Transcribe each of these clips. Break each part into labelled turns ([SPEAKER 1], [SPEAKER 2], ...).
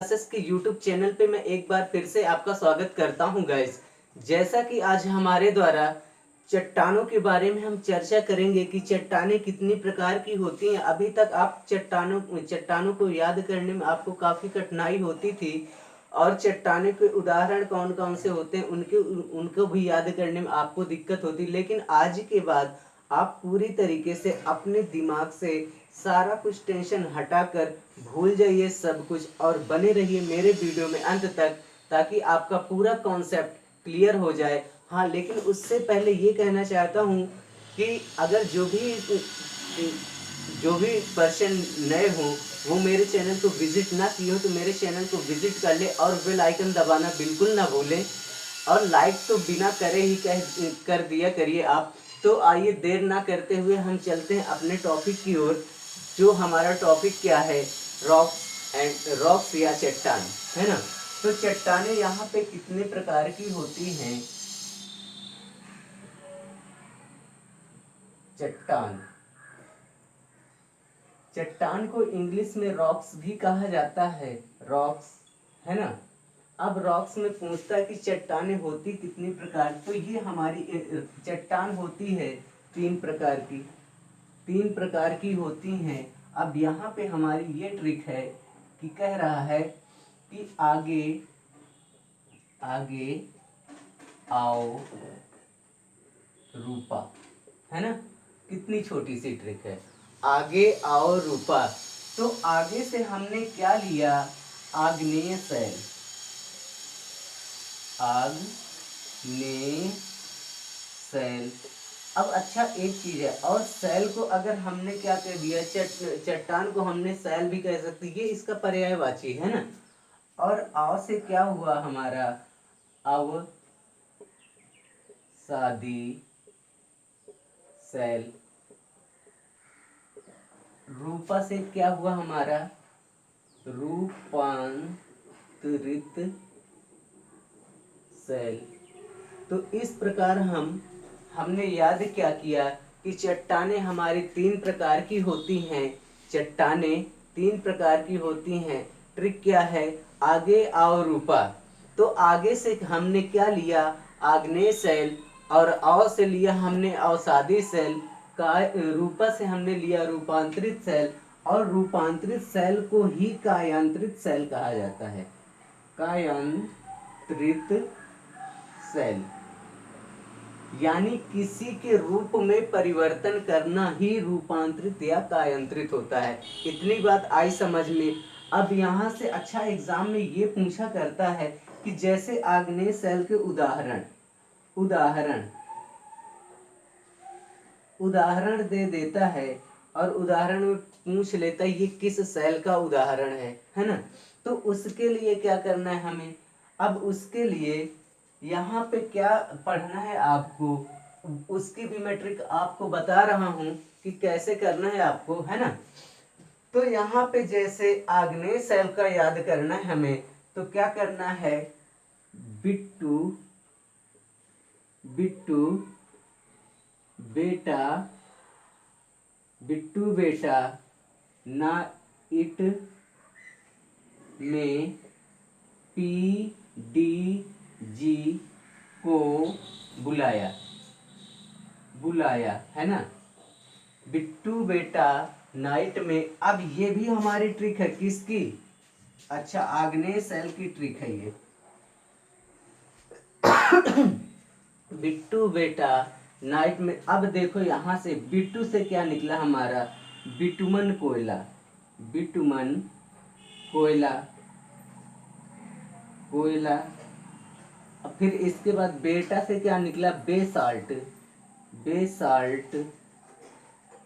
[SPEAKER 1] Classes के YouTube channel पे मैं एक बार फिर से आपका स्वागत करता हूं गाइस। जैसा कि आज हमारे द्वारा चट्टानों के बारे में हम चर्चा करेंगे कि चट्टानें कितनी प्रकार की होती हैं। अभी तक आप चट्टानों को याद करने में आपको काफ़ी कठिनाई होती थी और चट्टानों के उदाहरण कौन कौन से होते हैं उनको भी याद करने में आपको दिक्कत होती, लेकिन आज के बाद आप पूरी तरीके से अपने दिमाग से सारा कुछ टेंशन हटाकर भूल जाइए सब कुछ और बने रहिए मेरे वीडियो में अंत तक, ताकि आपका पूरा कॉन्सेप्ट क्लियर हो जाए। हाँ, लेकिन उससे पहले ये कहना चाहता हूँ कि अगर जो भी पर्सन नए हों वो मेरे चैनल को विजिट ना किए हो तो मेरे चैनल को विजिट कर ले और बेल आइकन दबाना बिल्कुल ना भूलें और लाइक तो बिना करे ही कर दिया करिए आप। तो आइए देर ना करते हुए हम चलते हैं अपने टॉपिक की ओर। जो हमारा टॉपिक क्या है, रॉक्स या चट्टान, है ना। तो चट्टानें यहाँ पे कितने प्रकार की होती हैं। चट्टान को इंग्लिश में रॉक्स भी कहा जाता है, रॉक्स, है ना। अब रॉक्स में पूछता है कि चट्टानें होती कितनी प्रकार, तो ये हमारी चट्टान होती है तीन प्रकार की होती हैं। अब यहाँ पे हमारी ये ट्रिक है कि कह रहा है कि आगे आओ रूपा, है ना। कितनी छोटी सी ट्रिक है, आगे आओ रूपा। तो आगे से हमने क्या लिया, आग्नेय सेल, आग्नेय सेल। अब अच्छा एक चीज है, और सेल को अगर हमने क्या कह दिया, चट्टान को हमने सेल भी कह सकते, ये इसका पर्यायवाची है ना। और आव से क्या हुआ हमारा, अव सादी सेल। रूपा से क्या हुआ हमारा, रूपांतरित सेल। तो इस प्रकार हमने याद क्या किया कि चट्टानें हमारी तीन प्रकार की होती हैं। चट्टानें तीन प्रकार की होती हैं। ट्रिक क्या है, आगे आओ रूपा। तो आगे से हमने क्या लिया, आग्नेय सेल, और आओ से लिया हमने अवसादी सेल, रूपा से हमने लिया रूपांतरित सेल, और रूपांतरित सेल को ही कायांतरित सेल कहा जाता है, कायांतरित सेल। यानी किसी के रूप में परिवर्तन करना ही रूपांतरित या कायांतरित होता है। इतनी बात आई समझ में। अब यहाँ से अच्छा एग्जाम में ये पूछा करता है कि जैसे आग्नेय सेल के उदाहरण दे देता है और उदाहरण में पूछ लेता है ये किस सेल का उदाहरण है ना। तो उसके लिए क्या करना है हमें, अब उसके लिए यहाँ पे क्या पढ़ना है आपको, उसकी भी मैं ट्रिक आपको बता रहा हूँ कि कैसे करना है आपको, है ना। तो यहाँ पे जैसे आग्नेय सेल का याद करना है हमें, तो क्या करना है, बिट्टू बेटा नाइट में PDG को बुलाया, है ना। बिट्टू बेटा नाइट में। अब ये भी हमारी ट्रिक है, किसकी, अच्छा आग्नेय सेल की ट्रिक है ये। बिट्टू बेटा नाइट में। अब देखो यहाँ से बिट्टू से क्या निकला हमारा, बिटुमन कोयला। अब फिर इसके बाद बेटा से क्या निकला,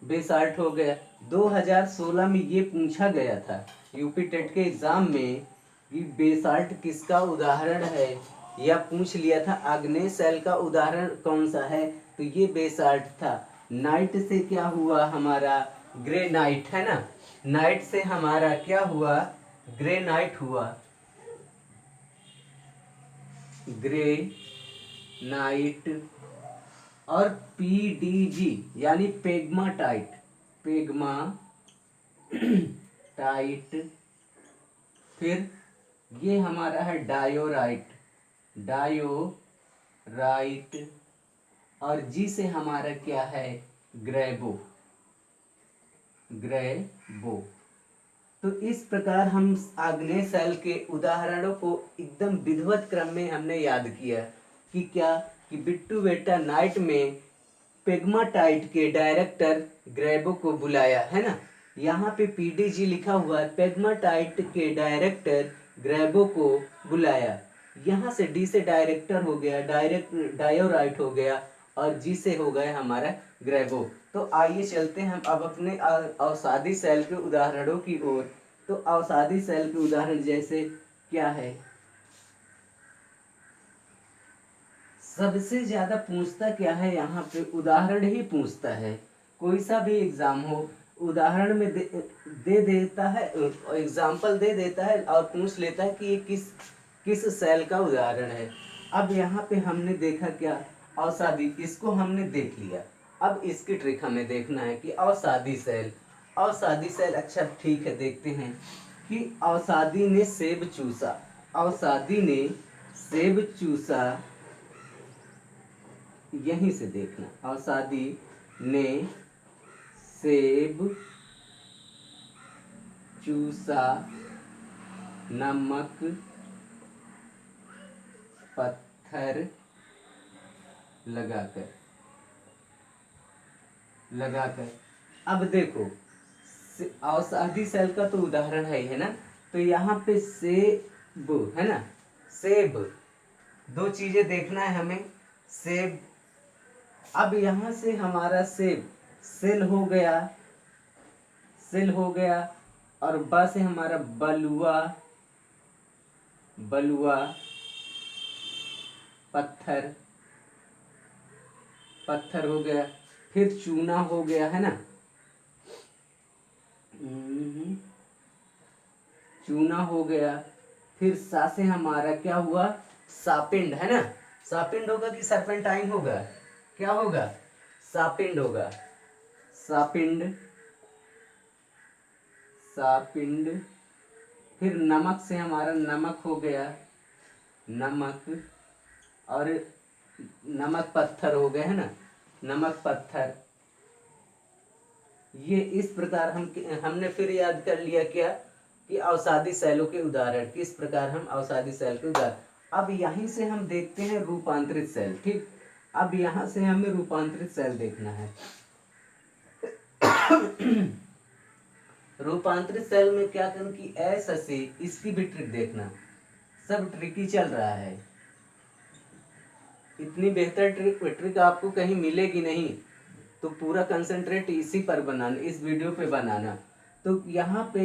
[SPEAKER 1] बेसाल्ट हो गया। 2016 में ये पूछा गया था यूपी टेट के एग्जाम में कि बेसाल्ट किसका उदाहरण है, या पूछ लिया था आग्नेय सेल का उदाहरण कौन सा है, तो ये बेसाल्ट था। नाइट से क्या हुआ हमारा, ग्रेनाइट, है ना। नाइट से हमारा क्या हुआ, ग्रेनाइट हुआ, ग्रेनाइट। और PDG यानी पेग्माटाइट फिर ये हमारा है डायोराइट, डायोराइट। और जी से हमारा क्या है, ग्रेबो, ग्रेबो। तो इस प्रकार हम आग्नेय शैल के उदाहरणों को एकदम विधिवत क्रम में हमने याद किया कि क्या, कि बिट्टू बेटा नाइट में पेग्माटाइट के डायरेक्टर ग्रेबो को बुलाया, है ना। यहाँ पे पीडीजी लिखा हुआ है, पेग्माटाइट के डायरेक्टर ग्रेबो को बुलाया। यहाँ से डी से डायरेक्टर हो गया, डायोराइट हो गया, और जी से हो गया हमारा ग्रेबो। तो आइए चलते हैं हम अब अपने अवसादी सेल के उदाहरणों की ओर। तो अवसादी सेल के उदाहरण जैसे क्या है, सबसे ज्यादा पूछता क्या है, यहाँ पे उदाहरण ही पूछता है। कोई सा भी एग्जाम हो, उदाहरण में दे देता है, एग्जाम्पल दे देता है और पूछ लेता है कि ये किस किस सेल का उदाहरण है। अब यहाँ पे हमने देखा क्या, अवसादी, इसको हमने देख लिया। अब इसकी ट्रिक हमें देखना है कि अवसादी सेल, अवसादी सेल, अच्छा ठीक है देखते हैं कि अवसादी ने सेब चूसा, अवसादी ने सेब चूसा, यहीं से देखना, अवसादी ने सेब चूसा, नमक पत्थर लगाकर, अब देखो अवसादी सेल का तो उदाहरण है ना। तो यहाँ पे सेब है ना, सेब, दो चीजें देखना है हमें, सेब। अब यहाँ से हमारा सेब सेल हो गया, सेल हो गया, और बा से हमारा बलुआ, बलुआ पत्थर, पत्थर हो गया। फिर चूना हो गया, है ना, चूना हो गया। फिर सा से हमारा क्या हुआ, सापिंड, है ना। सापिंड होगा कि सर्पेंटाइन होगा, क्या होगा, सापिंड होगा, सापिंड, सापिंड। फिर नमक से हमारा नमक हो गया, नमक, और नमक पत्थर हो गए, है ना, नमक पत्थर। ये इस प्रकार हमने फिर याद कर लिया क्या, कि अवसादी सेलों के उदाहरण, किस प्रकार हम अवसादी सेल के उदाहरण। अब यहीं से हम देखते हैं रूपांतरित सेल, ठीक। अब यहाँ से हमें रूपांतरित सेल देखना है। रूपांतरित सेल में क्या करूं कि ऐसा से, इसकी भी ट्रिक देखना, सब ट्रिक ही चल रहा है, इतनी बेहतर ट्रिक आपको कहीं मिलेगी नहीं। तो पूरा कंसंट्रेट इसी पर बनाना, इस वीडियो पे बनाना। तो यहाँ पे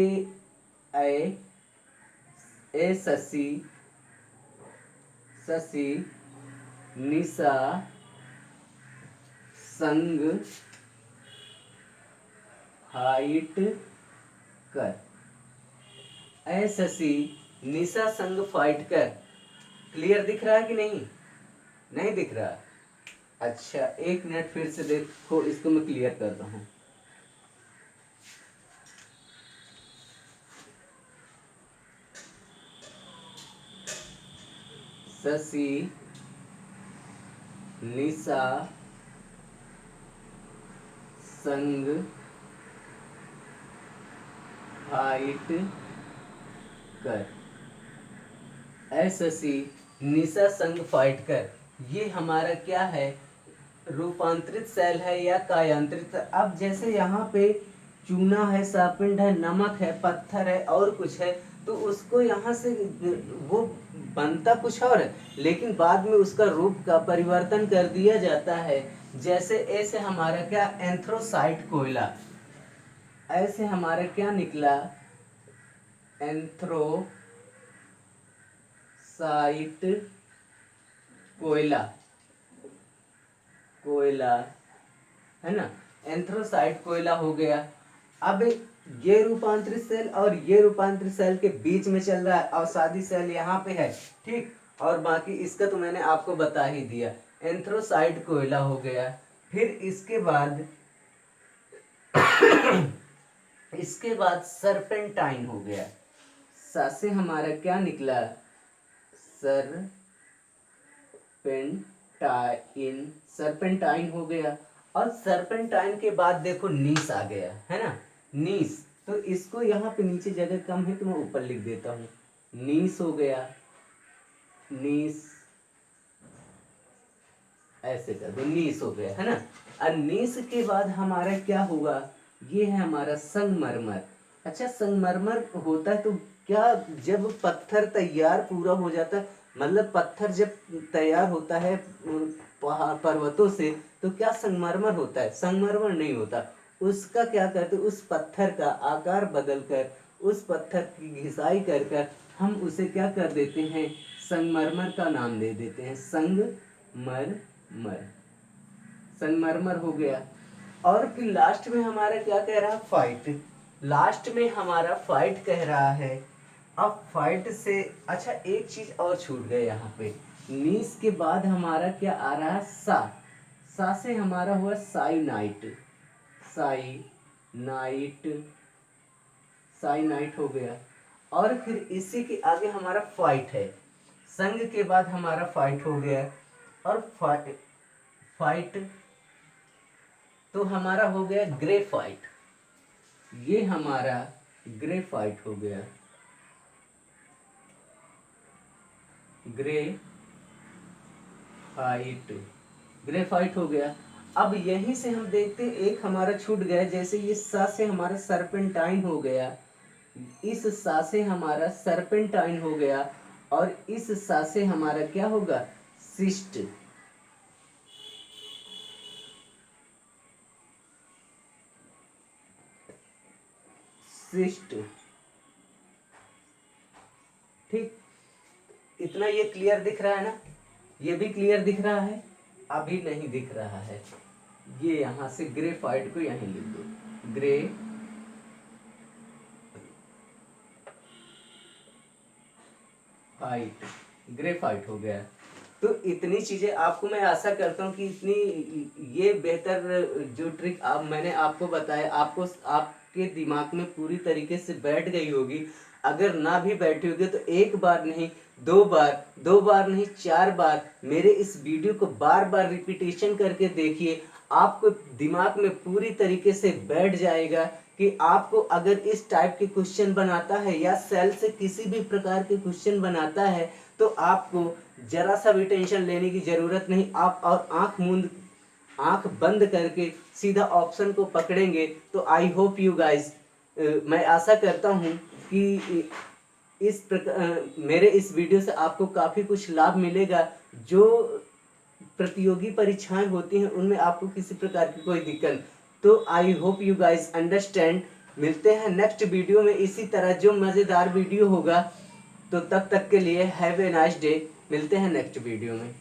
[SPEAKER 1] ए शशि, शशि, निशा, संग फाइट कर, ए शशि निशा संग फाइट कर। क्लियर दिख रहा है कि नहीं, नहीं दिख रहा। अच्छा एक मिनट फिर से देखो, इसको मैं क्लियर कर रहा हूँ। शशि निशा संग फाइट कर, ए शशि निशा संग फाइट कर। ये हमारा क्या है, रूपांतरित सेल है या कायांतरित। अब जैसे यहाँ पे चूना है, सापिंड है, नमक है, पत्थर है और कुछ है, तो उसको यहाँ से वो बनता कुछ और है, लेकिन बाद में उसका रूप का परिवर्तन कर दिया जाता है। जैसे ऐसे हमारा क्या, एंथ्रोसाइट कोयला, ऐसे हमारा क्या निकला, एंथ्रोसाइट कोयला, कोयला, है ना, एंथ्रोसाइट कोयला हो गया। अब ये रूपांतरित सेल और ये रूपांतरित सेल के बीच में चल रहा है अवसादी सेल, यहाँ पे है, ठीक। और बाकी इसका तो मैंने आपको बता ही दिया, एंथ्रोसाइट कोयला हो गया। फिर इसके बाद इसके बाद सरपेंटाइन हो गया, सा से हमारा क्या निकला, सरपेंटाइन, सरपेंटाइन हो गया। और सरपेंटाइन के बाद देखो नीस आ गया, है ना, नीस। तो इसको यहाँ पे नीचे जगह कम है तो मैं ऊपर लिख देता हूँ, नीस हो गया, नीस, ऐसे कर दो, नीस हो गया, है ना। और नीस के बाद हमारा क्या होगा, ये है हमारा संगमरमर। अच्छा, संगमरमर होता है तो क्या, जब पत्थर तैयार पूरा हो जाता है, मतलब पत्थर जब तैयार होता है पहाड़ पर्वतों से, तो क्या संगमरमर होता है, संगमरमर नहीं होता। उसका क्या करते, उस पत्थर का आकार बदल कर, उस पत्थर की घिसाई कर कर हम उसे क्या कर देते हैं, संगमरमर का नाम दे देते हैं, संगमरमर, संगमरमर हो गया। और फिर लास्ट में हमारा क्या कह रहा है, फाइट, लास्ट में हमारा फाइट कह रहा है। अब फाइट से, अच्छा एक चीज और छूट गए यहाँ पे, नीस के बाद हमारा क्या आ रहा है, सा, सा से हमारा हुआ साइनाइट, साइनाइट, साइनाइट हो गया। और फिर इसी के आगे हमारा फाइट है, संग के बाद हमारा फाइट हो गया। और फाइट, फाइट तो हमारा हो गया ग्रेफाइट, ये हमारा ग्रेफाइट हो गया, ग्रेफाइट, ग्रेफाइट हो गया। अब यहीं से हम देखते हैं एक हमारा छूट गया, जैसे ये सा से हमारा सरपेंटाइन हो गया, इस सा से हमारा सरपेंटाइन हो गया, और इस सा से हमारा क्या होगा, सिस्ट, सिस्ट। ठीक, इतना ये क्लियर दिख रहा है ना, ये भी क्लियर दिख रहा है, अभी नहीं दिख रहा है। ये यहां से ग्रेफाइट को यहीं लिख दो, ग्रे फाइट, ग्रेफाइट हो गया। तो इतनी चीजें आपको, मैं आशा करता हूँ कि इतनी ये बेहतर जो ट्रिक आप मैंने आपको बताया, आपको आपके दिमाग में पूरी तरीके से बैठ गई होगी। अगर ना भी बैठी होगी तो एक बार नहीं, दो बार, दो बार नहीं, चार बार मेरे इस वीडियो को बार बार रिपीटेशन करके देखिए, आपको दिमाग में पूरी तरीके से बैठ जाएगा कि आपको अगर इस टाइप के क्वेश्चन बनाता है या सेल से किसी भी प्रकार के क्वेश्चन बनाता है तो आपको जरा सा भी टेंशन लेने की जरूरत नहीं। आप और आंख बंद करके सीधा ऑप्शन को पकड़ेंगे। तो आई होप यू गाइस, मैं आशा करता हूँ कि इस प्रकार मेरे इस वीडियो से आपको काफी कुछ लाभ मिलेगा। जो प्रतियोगी परीक्षाएं होती हैं उनमें आपको किसी प्रकार की कोई दिक्कत, तो I hope you guys understand. मिलते हैं नेक्स्ट वीडियो में इसी तरह जो मज़ेदार वीडियो होगा। तो तब तक के लिए हैव ए नाइस डे, मिलते हैं नेक्स्ट वीडियो में।